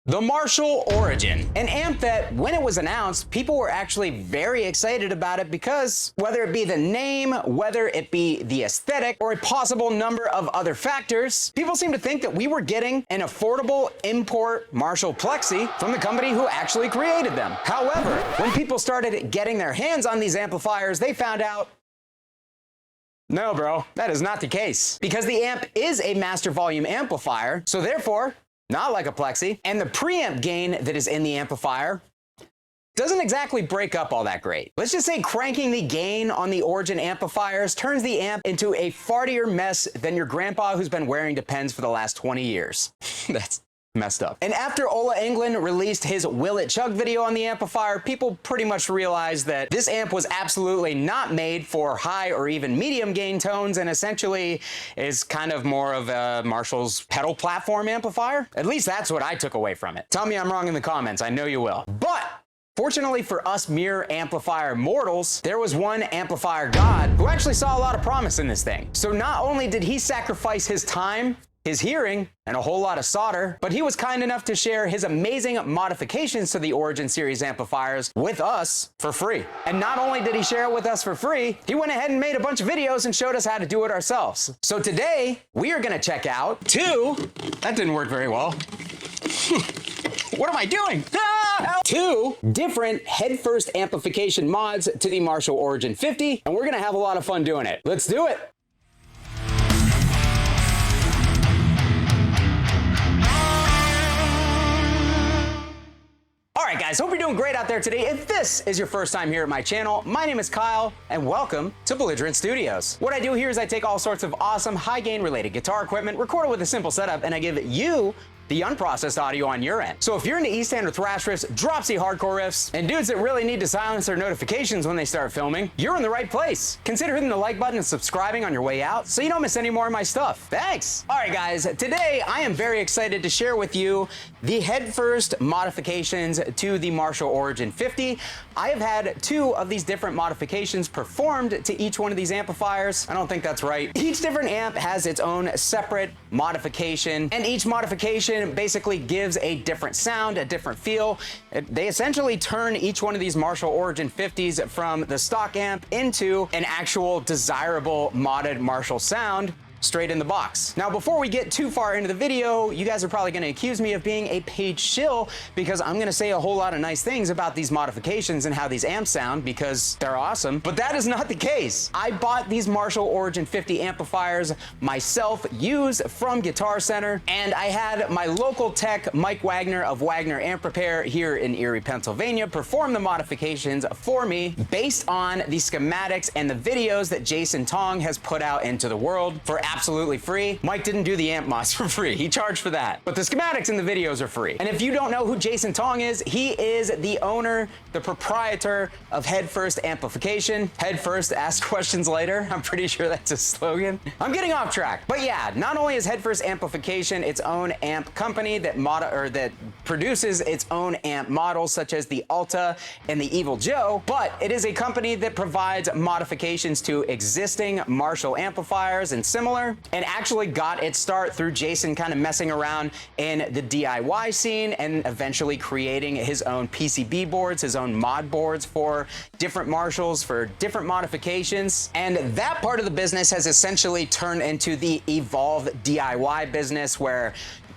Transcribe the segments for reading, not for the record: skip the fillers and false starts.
The Marshall Origin, an amp that when it was announced, people were actually very excited about it because whether it be the name, whether it be the aesthetic, or a possible number of other factors, people seem to think that we were getting an affordable import Marshall Plexi from the company who actually created them. However, when people started getting their hands on these amplifiers, they found out, no, bro, that is not the case. Because the amp is a master volume amplifier, so therefore, not like a Plexi, and the preamp gain that is in the amplifier doesn't exactly break up all that great. Let's just say cranking the gain on the Origin amplifiers turns the amp into a fartier mess than your grandpa who's been wearing Depends for the last 20 years. That's messed up. And after Ola Englund released his Will It Chug video on the amplifier, people pretty much realized that this amp was absolutely not made for high or even medium gain tones and essentially is kind of more of a Marshall's pedal platform amplifier. At least that's what I took away from it. Tell me I'm wrong in the comments, I know you will. But fortunately for us mere amplifier mortals, there was one amplifier god who actually saw a lot of promise in this thing. So not only did he sacrifice his time, his hearing, and a whole lot of solder, but he was kind enough to share his amazing modifications to the Origin series amplifiers with us for free. And not only did he share it with us for free, he went ahead and made a bunch of videos and showed us how to do it ourselves. So today, we are gonna check out that didn't work very well. What am I doing? Two different head-first amplification mods to the Marshall Origin 50, and we're gonna have a lot of fun doing it. Let's do it. All right, guys, hope you're doing great out there today. If this is your first time here at my channel, my name is Kyle, and welcome to Belligerent Studios. What I do here is I take all sorts of awesome high-gain related guitar equipment, record it with a simple setup, and I give you the unprocessed audio on your end. So if you're into East End or thrash riffs, dropsy hardcore riffs, and dudes that really need to silence their notifications when they start filming, you're in the right place. Consider hitting the like button and subscribing on your way out so you don't miss any more of my stuff. Thanks. All right, guys, today I am very excited to share with you the head-first modifications to the Marshall Origin 50. I have had two of these different modifications performed to each one of these amplifiers. I don't think that's right. Each different amp has its own separate modification, and each modification basically gives a different sound, a different feel. They essentially turn each one of these Marshall Origin 50s from the stock amp into an actual desirable modded Marshall sound straight in the box. Now, before we get too far into the video, you guys are probably gonna accuse me of being a paid shill because I'm gonna say a whole lot of nice things about these modifications and how these amps sound because they're awesome, but that is not the case. I bought these Marshall Origin 50 amplifiers myself, used from Guitar Center, and I had my local tech, Mike Wagner of Wagner Amp Repair here in Erie, Pennsylvania, perform the modifications for me based on the schematics and the videos that Jason Tong has put out into the world for absolutely free. Mike didn't do the amp mods for free. He charged for that. But the schematics and the videos are free. And if you don't know who Jason Tong is, he is the owner, the proprietor of Head First Amplification. Head First, ask questions later. I'm pretty sure that's a slogan. I'm getting off track. But yeah, not only is Head First Amplification its own amp company that produces its own amp models such as the Alta and the Evil Joe, but it is a company that provides modifications to existing Marshall amplifiers and similar, and actually got its start through Jason kind of messing around in the DIY scene and eventually creating his own PCB boards, his own mod boards for different Marshalls, for different modifications. And that part of the business has essentially turned into the Evolve DIY business where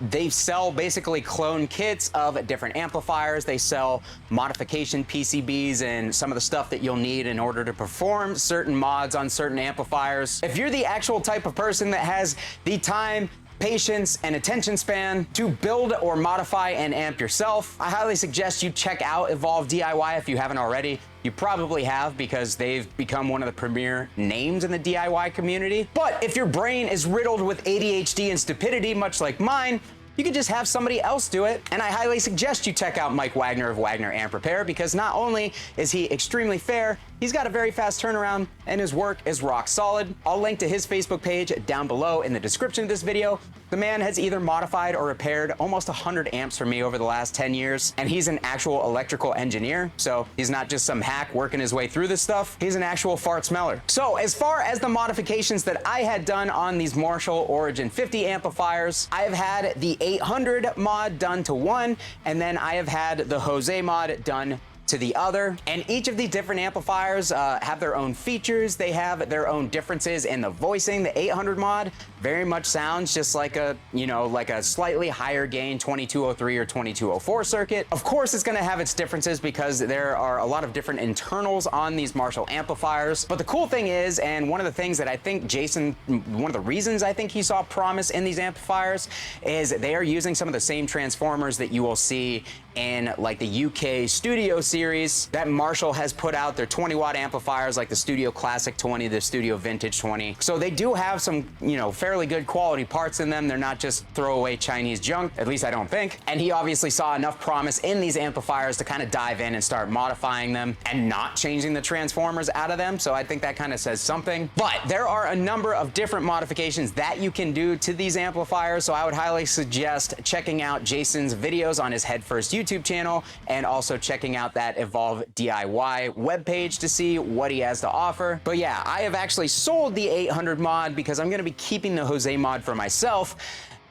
they sell basically clone kits of different amplifiers. They sell modification PCBs and some of the stuff that you'll need in order to perform certain mods on certain amplifiers. If you're the actual type of person that has the time, patience, and attention span to build or modify an amp yourself, I highly suggest you check out Evolve DIY if you haven't already. You probably have because they've become one of the premier names in the DIY community. But if your brain is riddled with ADHD and stupidity, much like mine, you could just have somebody else do it. And I highly suggest you check out Mike Wagner of Wagner Amp Repair because not only is he extremely fair He's got a very fast turnaround and his work is rock solid. I'll link to his Facebook page down below in the description of this video. The man has either modified or repaired almost 100 amps for me over the last 10 years, and he's an actual electrical engineer, so he's not just some hack working his way through this stuff. He's an actual fart smeller. So as far as the modifications that I had done on these Marshall Origin 50 amplifiers, I have had the 800 mod done to one, and then I have had the Jose mod done to the other. And each of these different amplifiers have their own features. They have their own differences in the voicing. The 800 mod very much sounds just like a, you know, like a slightly higher gain 2203 or 2204 circuit. Of course, it's gonna have its differences because there are a lot of different internals on these Marshall amplifiers. But the cool thing is, and one of the things that I think Jason, one of the reasons I think he saw promise in these amplifiers is they are using some of the same transformers that you will see in like the UK Studio series that Marshall has put out. Their 20-watt amplifiers like the Studio Classic 20, the Studio Vintage 20. So they do have some, you know, fairly good quality parts in them. They're not just throwaway Chinese junk, at least I don't think. And he obviously saw enough promise in these amplifiers to kind of dive in and start modifying them and not changing the transformers out of them. So I think that kind of says something. But there are a number of different modifications that you can do to these amplifiers. So I would highly suggest checking out Jason's videos on his Head First YouTube channel and also checking out that Evolve DIY webpage to see what he has to offer. But yeah, I have actually sold the 800 mod because I'm gonna be keeping the Jose mod for myself.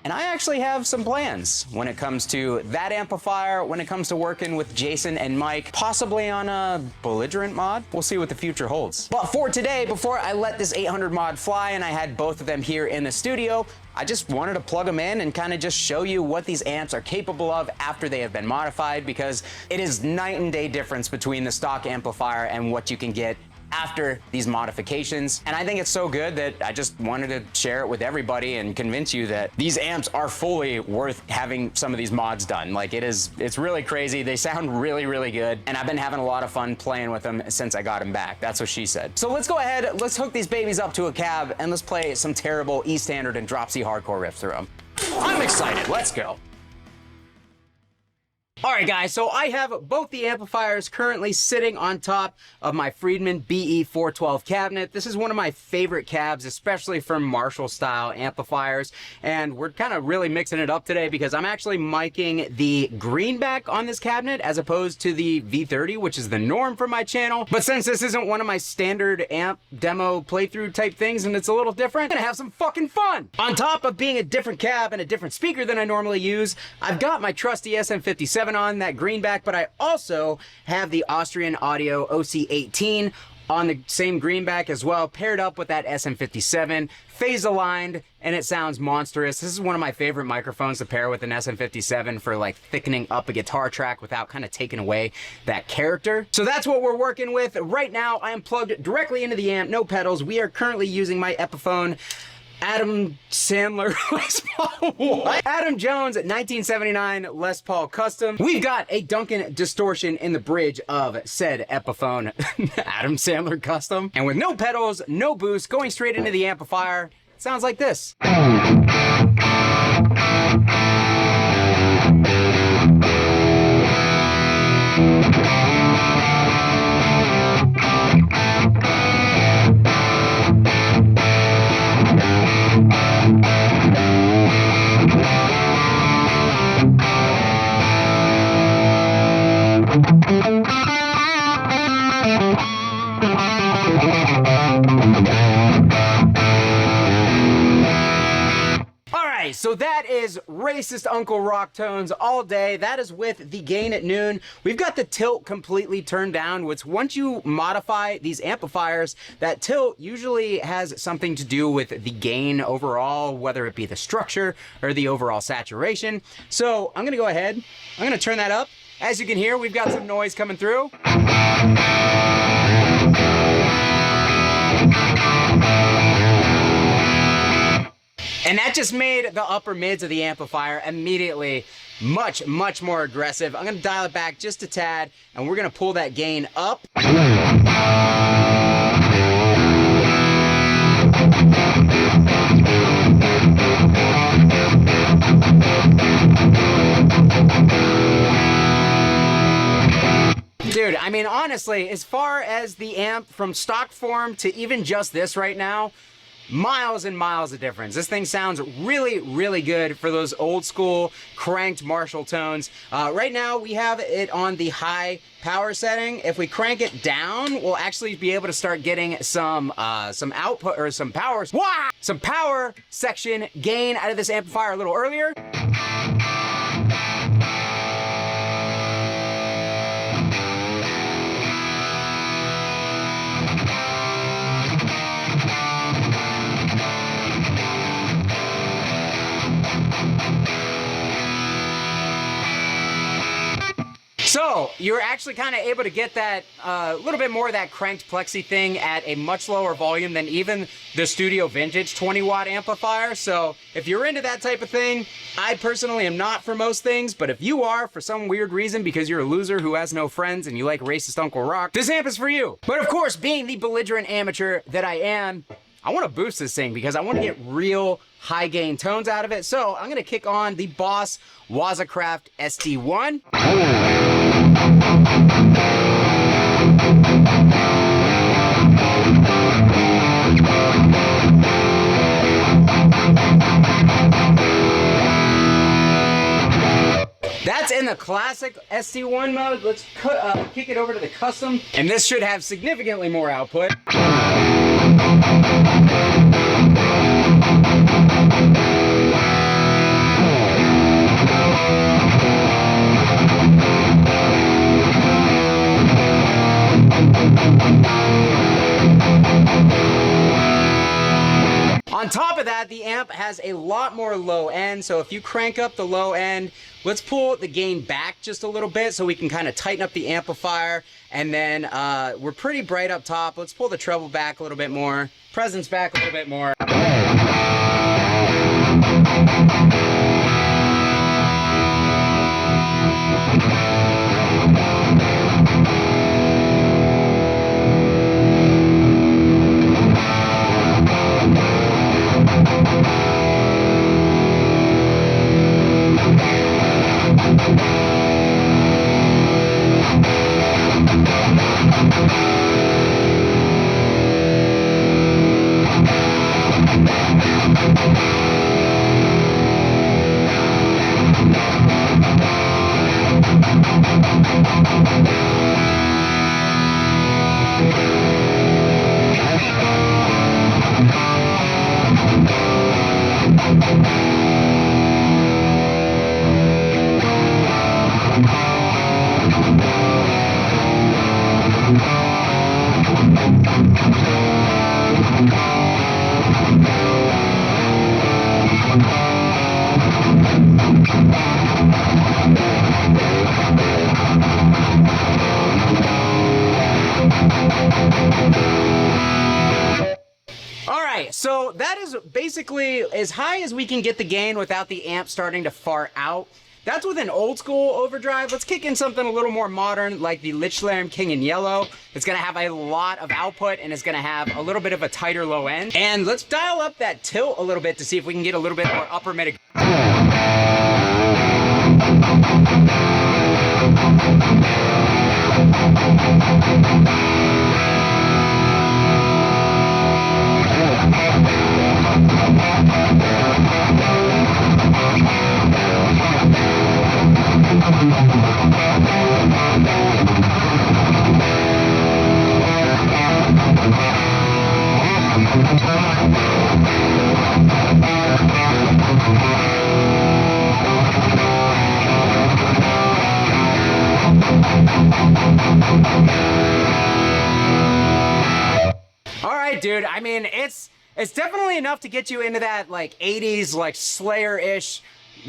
And I actually have some plans when it comes to that amplifier, when it comes to working with Jason and Mike, possibly on a belligerent mod. We'll see what the future holds. But for today, before I let this 800 mod fly and I had both of them here in the studio, I just wanted to plug them in and kind of just show you what these amps are capable of after they have been modified, because it is night and day difference between the stock amplifier and what you can get after these modifications. And I think it's so good that I just wanted to share it with everybody and convince you that these amps are fully worth having some of these mods done. Like it's really crazy. They sound really, really good. And I've been having a lot of fun playing with them since I got them back. That's what she said. So let's go ahead, let's hook these babies up to a cab and let's play some terrible E standard and drop C hardcore riffs through them. I'm excited, let's go. All right, guys, so I have both the amplifiers currently sitting on top of my Friedman BE412 cabinet. This is one of my favorite cabs, especially for Marshall style amplifiers. And we're kind of really mixing it up today because I'm actually miking the greenback on this cabinet as opposed to the V30, which is the norm for my channel. But since this isn't one of my standard amp demo playthrough type things and it's a little different, I'm gonna have some fucking fun. On top of being a different cab and a different speaker than I normally use, I've got my trusty SM57 on that greenback, but I also have the Austrian Audio OC18 on the same greenback as well, paired up with that SM57, phase aligned, and it sounds monstrous. This is one of my favorite microphones to pair with an SM57 for like thickening up a guitar track without kind of taking away that character. So that's what we're working with. Right now, I am plugged directly into the amp, no pedals. We are currently using my Epiphone Adam Sandler Les Paul. What? Adam Jones 1979 Les Paul Custom. We've got a Duncan distortion in the bridge of said Epiphone Adam Sandler Custom. And with no pedals, no boost, going straight into the amplifier, it sounds like this. So that is racist Uncle Rock tones all day. That is with the gain at noon. We've got the tilt completely turned down, which once you modify these amplifiers, that tilt usually has something to do with the gain overall, whether it be the structure or the overall saturation. So I'm gonna go ahead, I'm gonna turn that up. As you can hear, we've got some noise coming through. And that just made the upper mids of the amplifier immediately much, much more aggressive. I'm gonna dial it back just a tad, and we're gonna pull that gain up. Dude, I mean, honestly, as far as the amp from stock form to even just this right now, miles and miles of difference. This thing sounds really, really good for those old school cranked Marshall tones. Right now we have it on the high power setting. If we crank it down, we'll actually be able to start getting some output or some power section gain out of this amplifier a little earlier. So you're actually kind of able to get that little bit more of that cranked plexi thing at a much lower volume than even the Studio Vintage 20 watt amplifier. So if you're into that type of thing, I personally am not for most things, but if you are for some weird reason because you're a loser who has no friends and you like racist Uncle Rock, this amp is for you. But of course, being the belligerent amateur that I am, I want to boost this thing because I want to get real high gain tones out of it. So I'm going to kick on the Boss Wazacraft ST1. That's in the classic ST1 mode. Let's kick it over to the custom. And this should have significantly more output. On top of that, the amp has a lot more low end, so if you crank up the low end, let's pull the gain back just a little bit so we can kind of tighten up the amplifier, and then we're pretty bright up top. Let's pull the treble back a little bit more, presence back a little bit more. So that is basically as high as we can get the gain without the amp starting to fart out. That's with an old school overdrive. Let's kick in something a little more modern like the Lichtlärm King in Yellow. It's gonna have a lot of output and it's gonna have a little bit of a tighter low end. And let's dial up that tilt a little bit to see if we can get a little bit more upper mid. Alright, dude, I mean, it's definitely enough to get you into that, like, 80s, like, Slayer-ish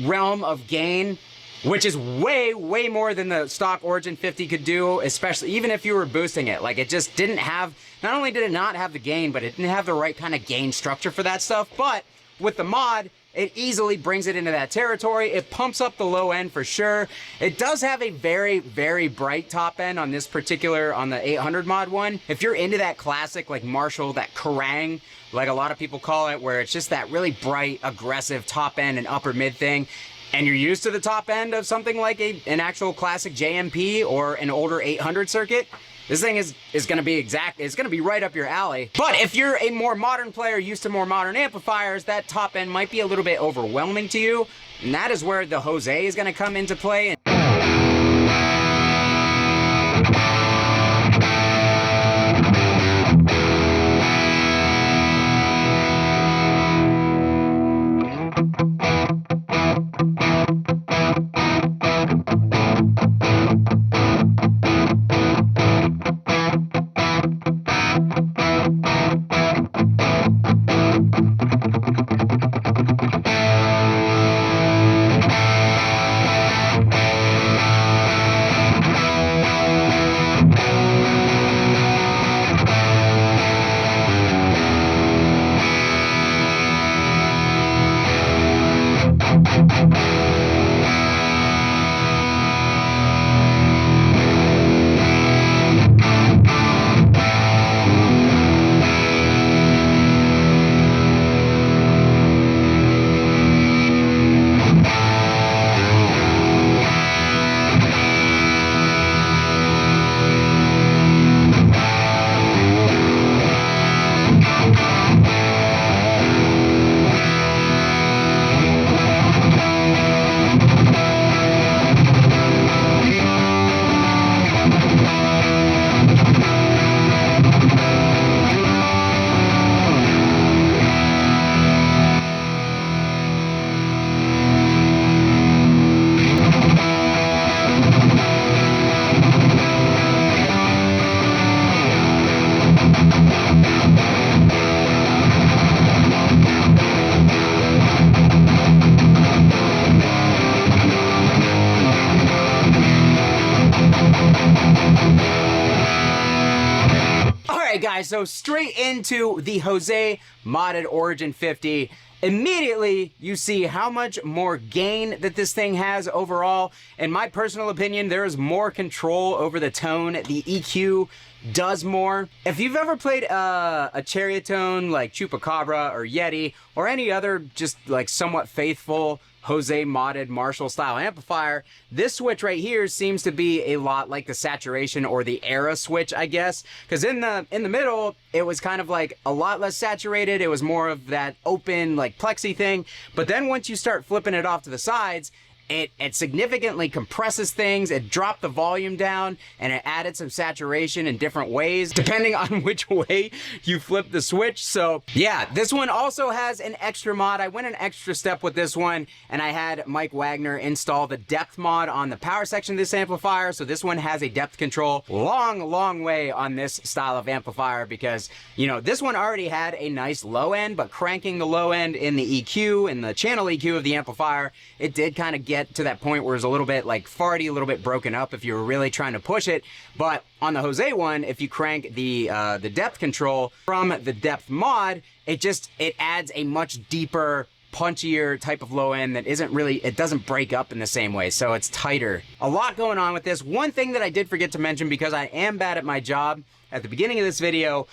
realm of gain, which is way, way more than the stock Origin 50 could do, especially, even if you were boosting it. Like, it just didn't have, not only did it not have the gain, but it didn't have the right kind of gain structure for that stuff, but with the mod, it easily brings it into that territory. It pumps up the low end for sure. It does have a very, very bright top end on this particular, on the 800 mod one. If you're into that classic, like Marshall, that Kerrang, like a lot of people call it, where it's just that really bright, aggressive top end and upper mid thing, and you're used to the top end of something like an actual classic JMP or an older 800 circuit, this thing is gonna be it's gonna be right up your alley. But if you're a more modern player, used to more modern amplifiers, that top end might be a little bit overwhelming to you, and that is where the Jose is gonna come into play. Alright guys, so straight into the Jose modded Origin 50. Immediately, you see how much more gain that this thing has overall. In my personal opinion, there is more control over the tone. The EQ does more. If you've ever played a Chariotone like Chupacabra or Yeti, or any other just like somewhat faithful Jose modded Marshall style amplifier, this switch right here seems to be a lot like the saturation or the era switch, I guess, because in the middle it was kind of like a lot less saturated. It was more of that open like plexi thing, but then once you start flipping it off to the sides, it significantly compresses things, it dropped the volume down, and it added some saturation in different ways, depending on which way you flip the switch. So yeah, this one also has an extra mod. I went an extra step with this one, and I had Mike Wagner install the depth mod on the power section of this amplifier. So this one has a depth control. Long way on this style of amplifier, because, you know, this one already had a nice low end, but cranking the low end in the EQ, in the channel EQ of the amplifier, it did kind of get to that point where it's a little bit like farty, a little bit broken up if you were really trying to push it. But on the Jose one, if you crank the depth control from the depth mod, it adds a much deeper, punchier type of low end that it doesn't break up in the same way, so it's tighter. A lot going on with this. One thing that I did forget to mention, because I am bad at my job, at the beginning of this video,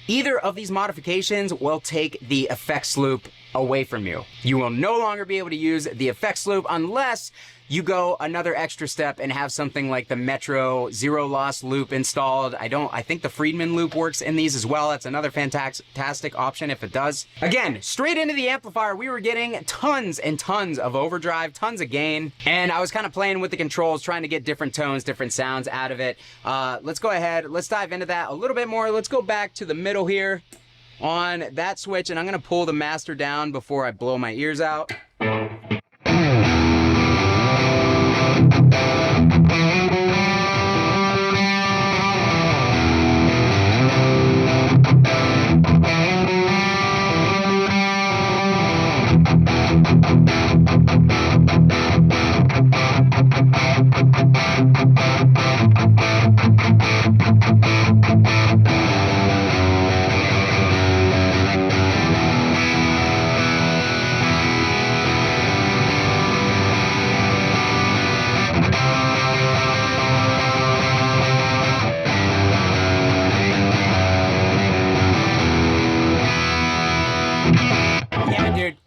either of these modifications will take the effects loop away from you. You will no longer be able to use the effects loop unless you go another extra step and have something like the Metro zero loss loop installed. I think the Friedman loop works in these as well. That's another fantastic option if it does. Again, straight into the amplifier, we were getting tons and tons of overdrive, tons of gain, and I was kind of playing with the controls, trying to get different tones, different sounds out of it. Let's go ahead, let's dive into that a little bit more. Let's go back to the middle here on that switch, and I'm gonna pull the master down before I blow my ears out.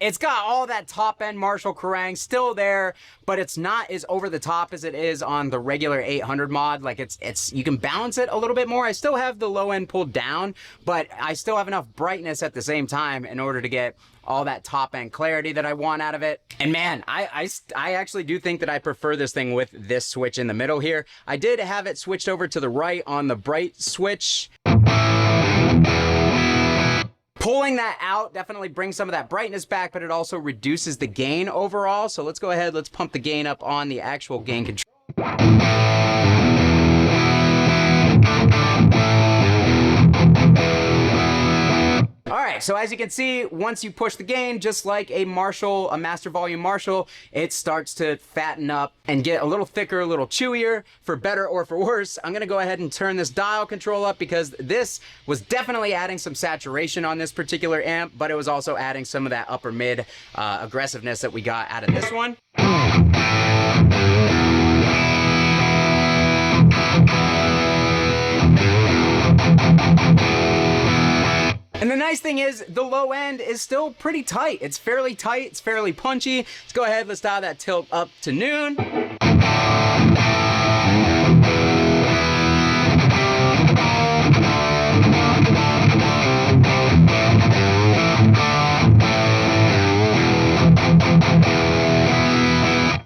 it's got all that top end Marshall Kerrang still there, but it's not as over the top as it is on the regular 800 mod. Like it's you can balance it a little bit more. I still have the low end pulled down, but I still have enough brightness at the same time in order to get all that top end clarity that I want out of it. And man, I actually do think that I prefer this thing with this switch in the middle here. I did have it switched over to the right on the bright switch. Pulling that out definitely brings some of that brightness back, but it also reduces the gain overall. So let's go ahead, let's pump the gain up on the actual gain control. All right, so as you can see, once you push the gain, just like a Marshall, a master volume Marshall, it starts to fatten up and get a little thicker, a little chewier, for better or for worse. I'm gonna go ahead and turn this dial control up because this was definitely adding some saturation on this particular amp, but it was also adding some of that upper mid aggressiveness that we got out of this one. And the nice thing is the low end is still pretty tight. It's fairly tight, it's fairly punchy. Let's go ahead, let's dial that tilt up to noon.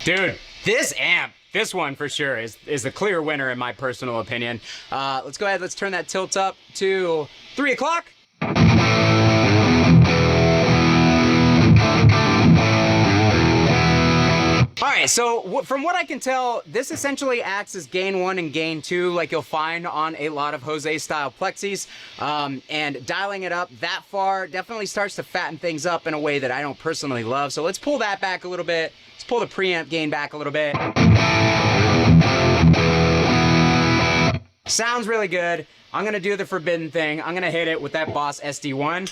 Dude, this amp, this one for sure is the clear winner in my personal opinion. Let's go ahead, let's turn that tilt up to 3 o'clock. Alright, so from what I can tell, this essentially acts as gain 1 and gain 2 like you'll find on a lot of Jose style plexis, and dialing it up that far definitely starts to fatten things up in a way that I don't personally love. So let's pull that back a little bit. Let's pull the preamp gain back a little bit. Sounds really good. I'm gonna do the forbidden thing. I'm gonna hit it with that Boss SD1.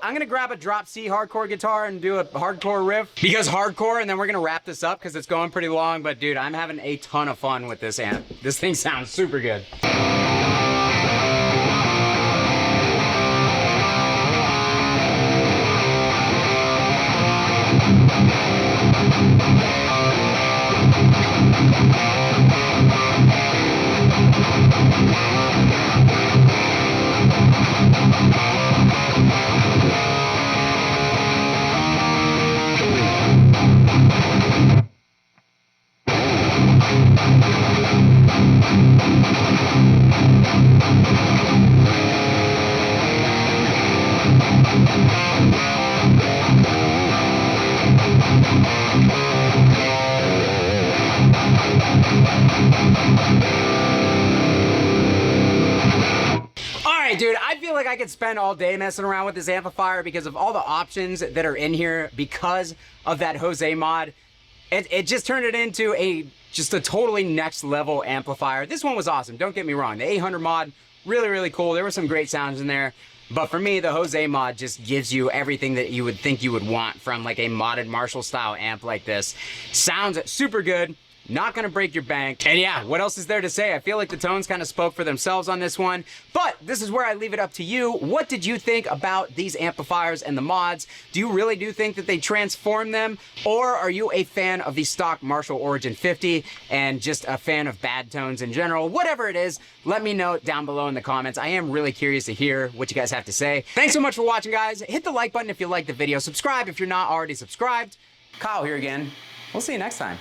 I'm gonna grab a drop C hardcore guitar and do a hardcore riff because hardcore, and then we're gonna wrap this up because it's going pretty long. But dude, I'm having a ton of fun with this amp. This thing sounds super good. Dude, I feel like I could spend all day messing around with this amplifier because of all the options that are in here because of that Jose mod. It just turned it into just a totally next level amplifier. This one was awesome, don't get me wrong. The 800 mod, really, really cool. There were some great sounds in there. But for me, the Jose mod just gives you everything that you would think you would want from like a modded Marshall style amp like this. Sounds super good. not gonna break your bank. And yeah, what else is there to say? I feel like the tones kind of spoke for themselves on this one, but this is where I leave it up to you. What did you think about these amplifiers and the mods? Do you really think that they transform them, or are you a fan of the stock Marshall Origin 50 and just a fan of bad tones in general? Whatever it is, let me know down below in the comments. I am really curious to hear what you guys have to say. Thanks so much for watching, guys. Hit the like button if you liked the video. Subscribe if you're not already subscribed. Kyle here again. We'll see you next time.